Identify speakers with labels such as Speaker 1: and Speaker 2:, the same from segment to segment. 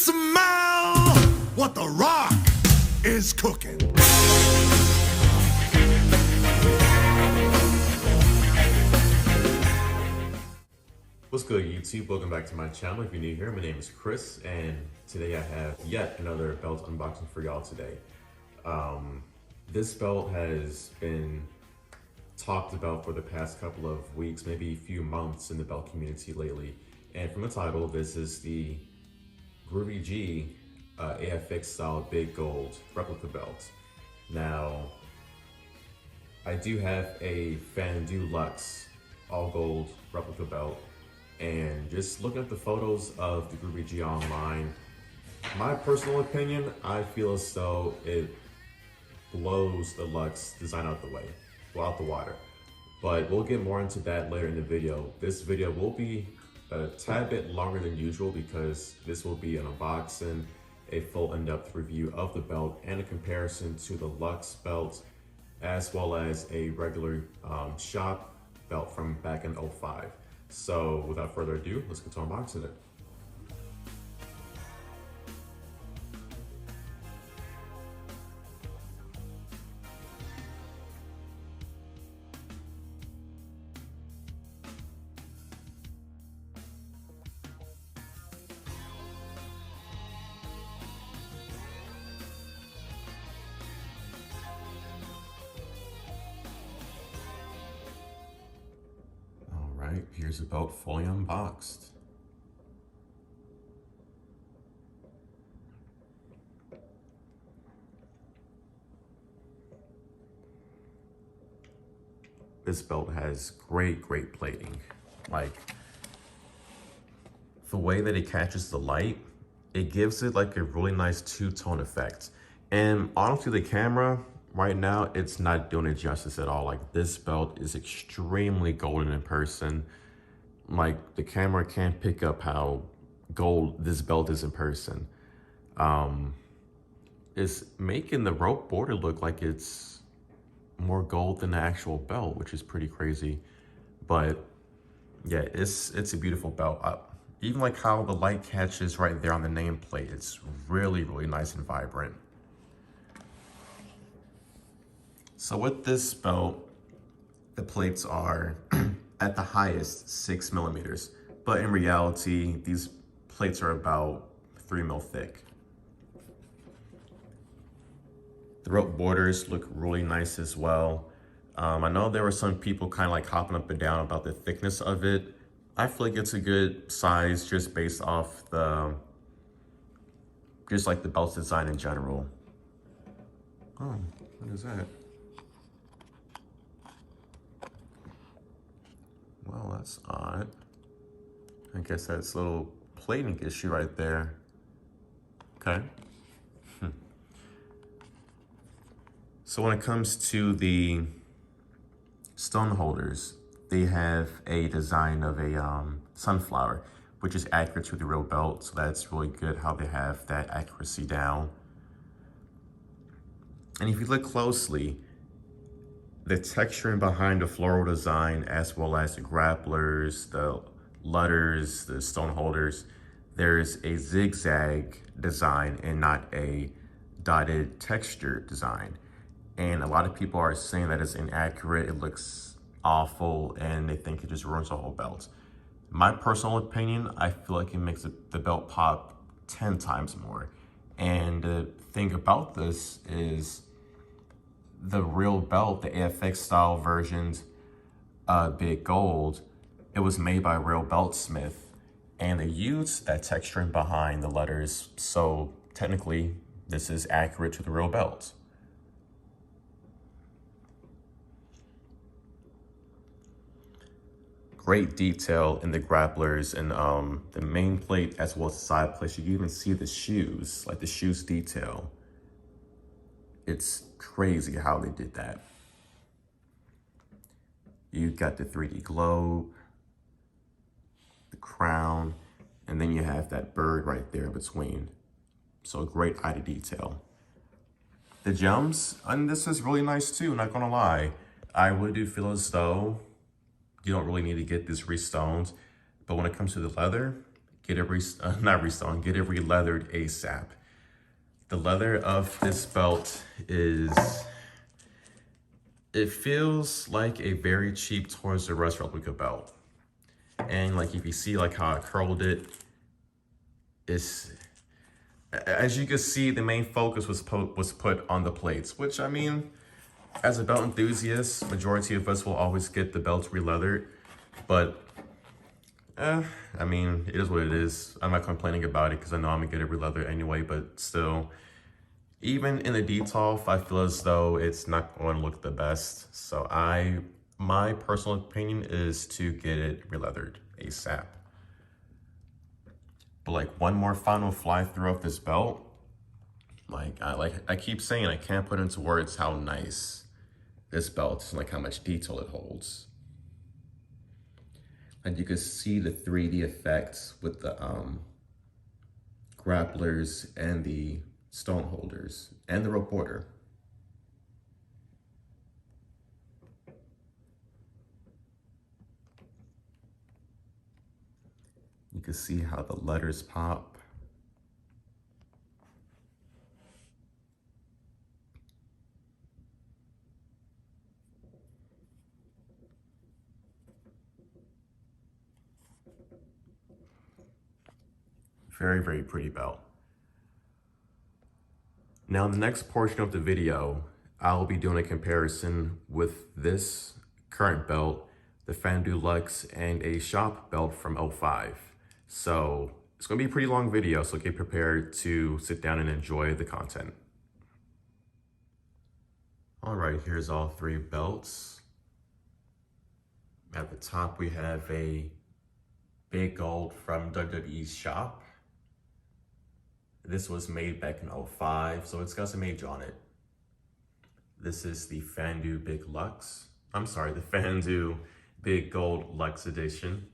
Speaker 1: smell what the rock is cooking.
Speaker 2: What's good, YouTube? Welcome back to my channel. If you're new here, my name is Chris, and today I have yet another belt unboxing for y'all today. This belt has been talked about for the past couple of weeks, maybe a few months in the belt community lately. And from the title, this is the Groovy G AFX style big gold replica belt. Now, I do have a Fan Luxe all gold replica belt, and just looking at the photos of the Groovy G online, my personal opinion, I feel as though it blows the Luxe design out the way, well, out the water. But we'll get more into that later in the video. This video will be a tad bit longer than usual because this will be an unboxing, a full in-depth review of the belt, and a comparison to the Luxe belt, as well as a regular shop belt from back in '05. So without further ado, let's get to unboxing it. Here's the belt fully unboxed. This belt has great plating. Like, the way that it catches the light, it gives it like a really nice two-tone effect. And honestly, the camera right now, it's not doing it justice at all. Like, this belt is extremely golden in person. Like, the camera can't pick up how gold this belt is in person. It's making the rope border look like it's more gold than the actual belt, which is pretty crazy. But yeah, it's a beautiful belt. Even like how the light catches right there on the nameplate, it's really nice and vibrant. So with this belt, the plates are at the highest 6 millimeters, but in reality, these plates are about 3 mil thick. The rope borders look really nice as well. I know there were some people kind of like hopping up and down about the thickness of it. I feel like it's a good size just based off just like the belt's design in general. Oh, what is that? Well, that's odd. I guess that's a little plating issue right there. Okay. So when it comes to the stone holders, they have a design of a sunflower, which is accurate to the real belt. So that's really good how they have that accuracy down. And if you look closely, the texturing behind the floral design, as well as the grapplers, the letters, the stone holders, there's a zigzag design and not a dotted texture design. And a lot of people are saying that it's inaccurate, it looks awful, and they think it just ruins the whole belt. My personal opinion, I feel like it makes the belt pop 10 times more. And the thing about this is, the real belt, the AFX style versions, big gold, it was made by a real beltsmith, and they used that texturing behind the letters. So technically, this is accurate to the real belt. Great detail in the grapplers and the main plate as well as the side plates. You can even see the shoes, like the shoes detail. It's crazy how they did that. You got the 3D globe, the crown, and then you have that bird right there in between. So a great eye to detail. The gems, and this is really nice too, not gonna lie. I really do feel as though you don't really need to get this restoned, but when it comes to the leather, get it not resewn, get it re-leathered ASAP. The leather of this belt it feels like a very cheap Toys R Us replica belt. And like if you see like how I curled it, it's, as you can see, the main focus was put on the plates, which I mean, as a belt enthusiast, majority of us will always get the belts re-leathered, but I mean, it is what it is. I'm not complaining about it because I know I'm gonna get it re-leathered anyway, but still, even in the detail, I feel as though it's not going to look the best. So my personal opinion is to get it re-leathered ASAP. But like one more final fly through of this belt, like I keep saying, I can't put into words how nice this belt is and like how much detail it holds. And you can see the 3D effects with the grapplers and the stone holders and the rope border. You can see how the letters pop. Very, very pretty belt. Now, in the next portion of the video, I'll be doing a comparison with this current belt, the Fandu Luxe, and a shop belt from 05. So it's gonna be a pretty long video, so get prepared to sit down and enjoy the content. All right, here's all three belts. At the top, we have a big gold from WWE's shop. This was made back in 05, so it's got some age on it. This is the Fandu Big Luxe. I'm sorry, the Fandu Big Gold Luxe Edition.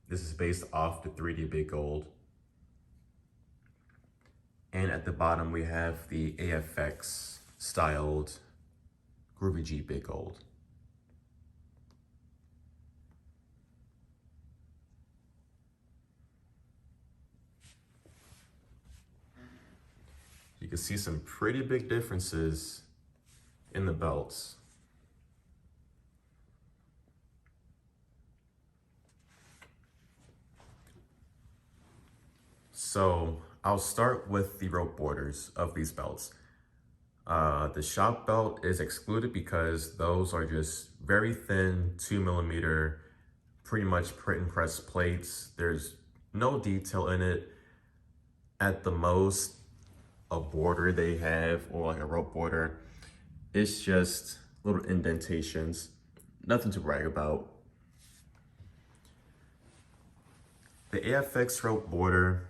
Speaker 2: This is based off the 3D Big Gold. And at the bottom, we have the AFX styled Groovy G Big Gold. You can see some pretty big differences in the belts. So I'll start with the rope borders of these belts. The shop belt is excluded because those are just very thin 2mm, pretty much print and press plates. There's no detail in it. At the most, a border they have, or like a rope border, it's just little indentations, nothing to brag about. The AFX rope border,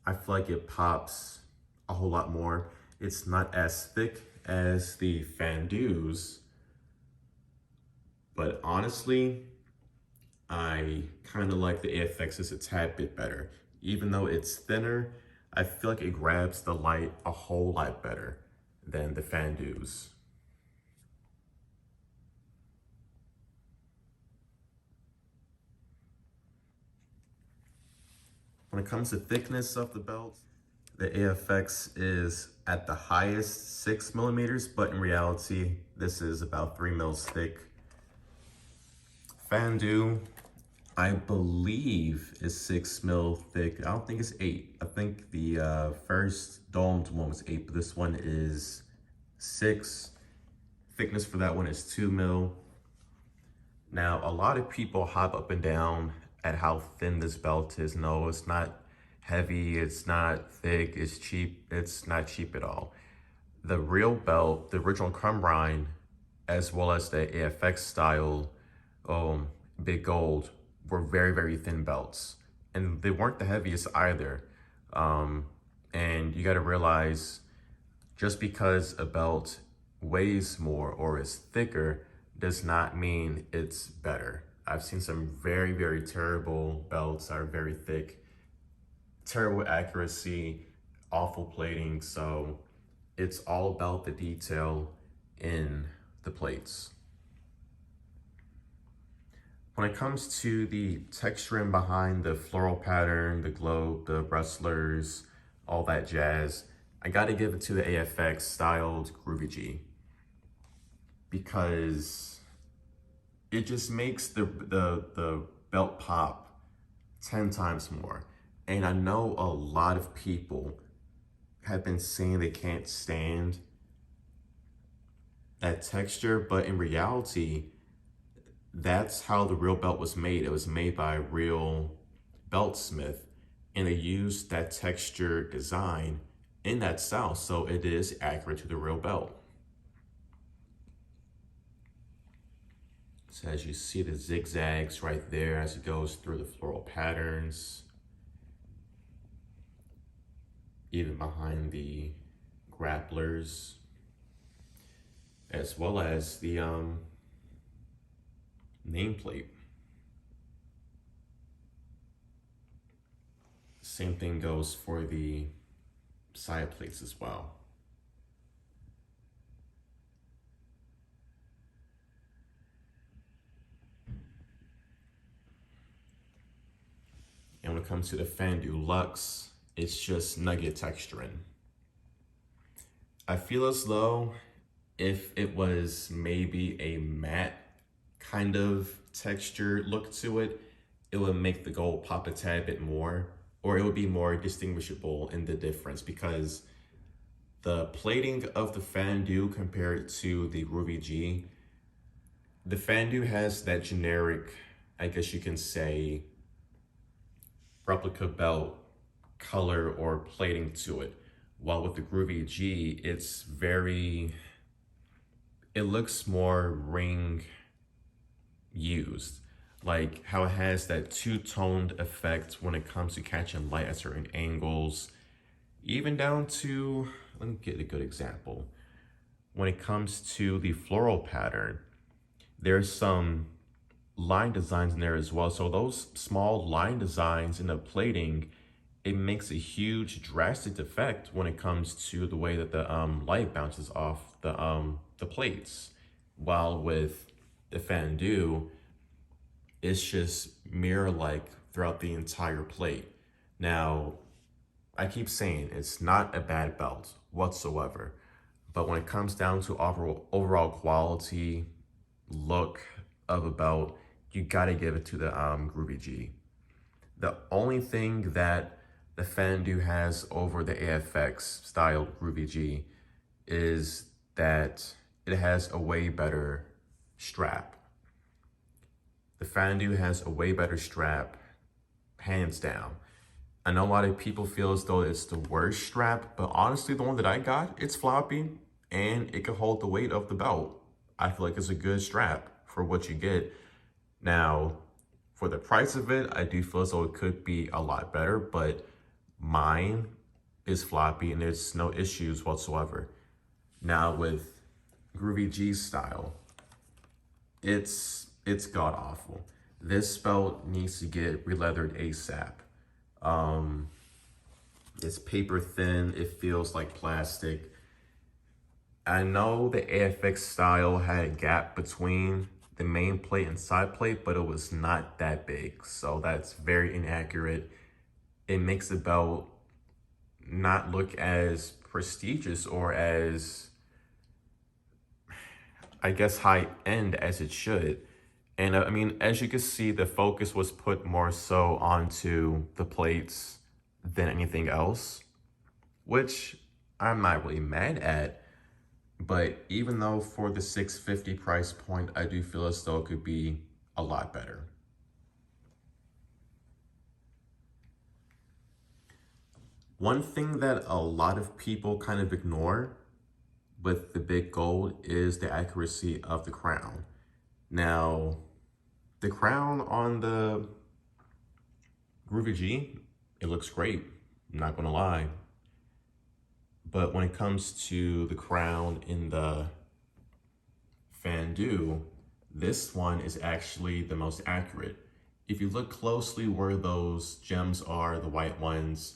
Speaker 2: I feel like it pops a whole lot more. It's not as thick as the Fandus, but honestly, I kind of like the AFX's a tad bit better. Even though it's thinner, I feel like it grabs the light a whole lot better than the Fandus. When it comes to thickness of the belt, the AFX is at the highest 6mm, but in reality, this is about 3 mils thick. Fandu, I believe, is 6 mil thick. I don't think it's 8. I think the first domed one was 8, but this one is 6. Thickness for that one is 2 mil. Now, a lot of people hop up and down at how thin this belt is. No, it's not heavy, it's not thick, it's cheap. It's not cheap at all. The real belt, the original crumb rind, as well as the AFX style Big Gold, were very, very thin belts. And they weren't the heaviest either. And you gotta realize, just because a belt weighs more or is thicker does not mean it's better. I've seen some very, very terrible belts that are very thick, terrible accuracy, awful plating. So it's all about the detail in the plates. When it comes to the texturing behind the floral pattern, the globe, the rustlers, all that jazz, I gotta give it to the AFX styled Groovy G, because it just makes the belt pop 10 times more. And I know a lot of people have been saying they can't stand that texture, but in reality, that's how the real belt was made. It was made by a real beltsmith, and they used that texture design in that style, so it is accurate to the real belt. So as you see the zigzags right there as it goes through the floral patterns, even behind the grapplers, as well as the nameplate. Same thing goes for the side plates as well. And when it comes to the Fandu Luxe, it's just nugget texturing. I feel as though if it was maybe a matte kind of texture look to it, it would make the gold pop a tad bit more, or it would be more distinguishable in the difference, because the plating of the Fandu compared to the Groovy G, the Fandu has that generic, I guess you can say, replica belt color or plating to it. While with the Groovy G, it's very, it looks more ring used. Like how it has that two-toned effect when it comes to catching light at certain angles. Even down to, let me get a good example. When it comes to the floral pattern, there's some line designs in there as well. So those small line designs in the plating, it makes a huge drastic effect when it comes to the way that the light bounces off the plates. While with the Fandu, it's just mirror-like throughout the entire plate. Now, I keep saying it's not a bad belt whatsoever, but when it comes down to overall quality, look of a belt, you gotta give it to the Groovy G. The only thing that the Fandu has over the AFX style Groovy G is that it has a way better strap. The Fandu has a way better strap, hands down. I know a lot of people feel as though it's the worst strap, but honestly, the one that I got, it's floppy and it can hold the weight of the belt. I feel like it's a good strap for what you get. Now, for the price of it, I do feel as though it could be a lot better, but mine is floppy and there's no issues whatsoever. Now with Groovy G style, it's god awful. This belt needs to get re-leathered ASAP. It's paper thin, it feels like plastic. I know the AFX style had a gap between the main plate and side plate, but it was not that big. So that's very inaccurate. It makes the belt not look as prestigious or as, I guess, high end as it should. And I mean, as you can see, the focus was put more so onto the plates than anything else, which I'm not really mad at. But even though for the $650 price point, I do feel as though it could be a lot better. One thing that a lot of people kind of ignore with the big gold is the accuracy of the crown. Now, the crown on the Groovy G, it looks great, I'm not gonna lie. But when it comes to the crown in the Fandu, this one is actually the most accurate. If you look closely where those gems are, the white ones,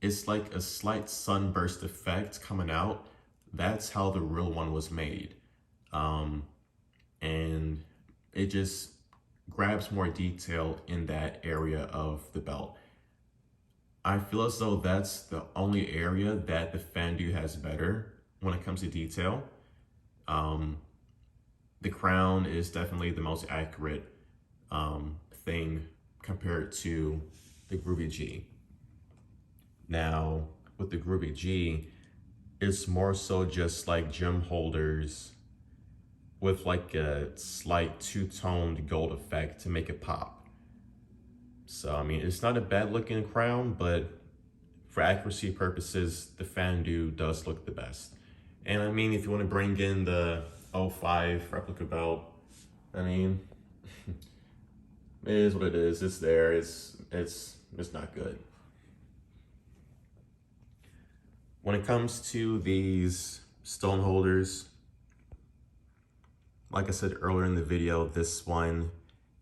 Speaker 2: it's like a slight sunburst effect coming out. That's how the real one was made. And it just grabs more detail in that area of the belt. I feel as though that's the only area that the Fandu has better when it comes to detail. The crown is definitely the most accurate thing compared to the Groovy G. Now, with the Groovy G, it's more so just like gem holders with like a slight two-toned gold effect to make it pop. So, I mean, it's not a bad looking crown, but for accuracy purposes, the Fandu does look the best. And I mean, if you want to bring in the 05 replica belt, I mean, it is what it is. It's there. It's not good. When it comes to these stone holders, like I said earlier in the video, this one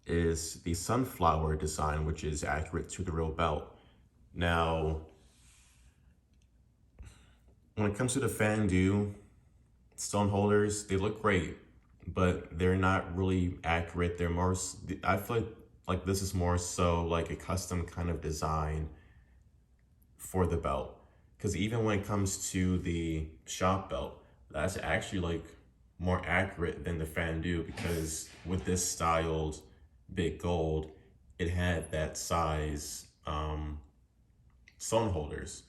Speaker 2: is the sunflower design, which is accurate to the real belt. Now, when it comes to the Fandu stone holders, they look great, but they're not really accurate. They're more, I feel like this is more so like a custom kind of design for the belt. Because even when it comes to the shop belt, that's actually like more accurate than the Fandu, because with this styled big gold, it had that size stone holders.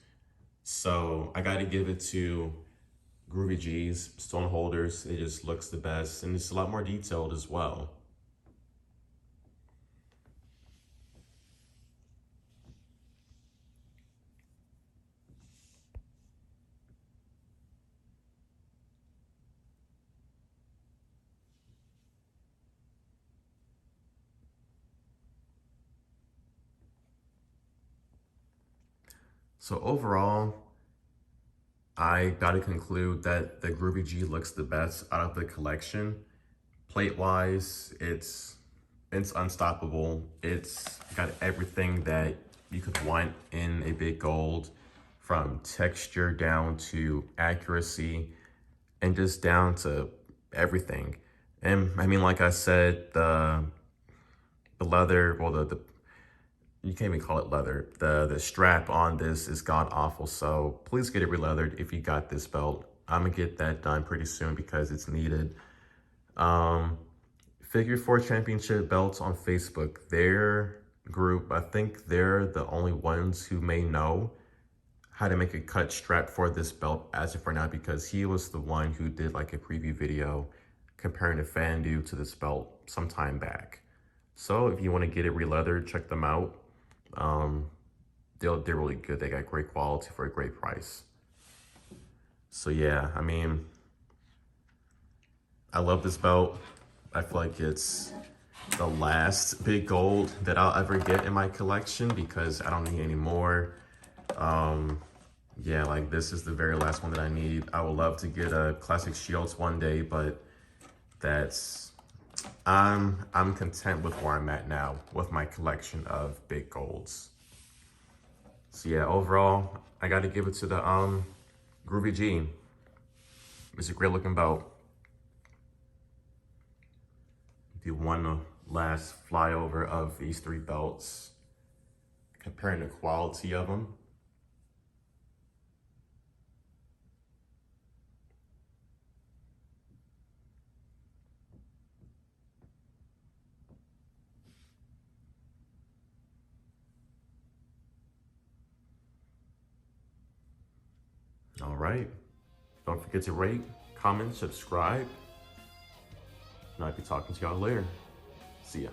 Speaker 2: So I got to give it to Groovy G's stone holders. It just looks the best, and it's a lot more detailed as well. So overall, I gotta conclude that the Groovy G looks the best out of the collection. Plate-wise, it's unstoppable. It's got everything that you could want in a big gold, from texture down to accuracy, and just down to everything. And I mean, like I said, the leather, well, the you can't even call it leather. The strap on this is god awful. So please get it re-leathered if you got this belt. I'm gonna get that done pretty soon because it's needed. Figure 4 Championship Belts on Facebook, their group, I think they're the only ones who may know how to make a cut strap for this belt as of right now, because he was the one who did like a preview video comparing the Fandu to this belt some time back. So if you want to get it re-leathered, check them out. They're really good. They got great quality for a great price. So yeah, I mean, I love this belt. I feel like it's the last big gold that I'll ever get in my collection because I don't need any more. Yeah, like this is the very last one that I need. I would love to get a Classic Shields one day, but I'm content with where I'm at now with my collection of big golds. So yeah, overall, I got to give it to the Groovy G. It's a great looking belt. Do one last flyover of these 3 belts, comparing the quality of them. All right. Don't forget to rate, comment, subscribe. And I'll be talking to y'all later. See ya.